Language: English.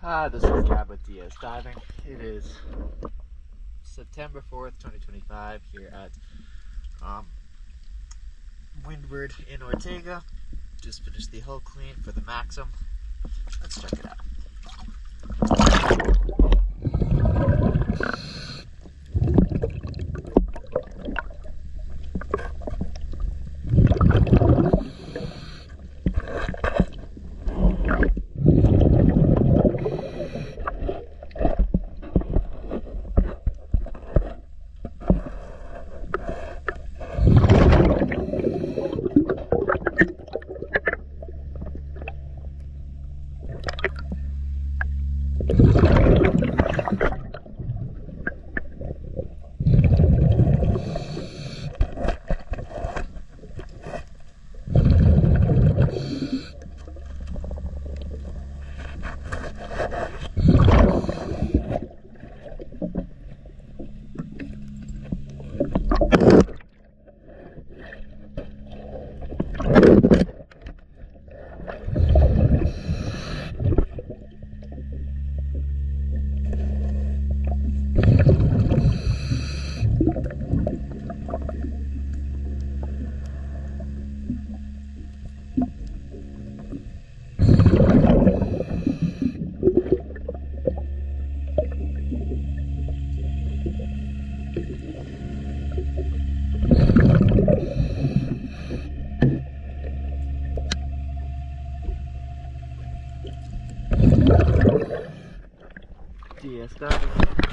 This is Gab with DS Diving. It is September 4th, 2025 here at Windward in Ortega. Just finished the hull clean for the Maxum. Let's check it out. DS Diving.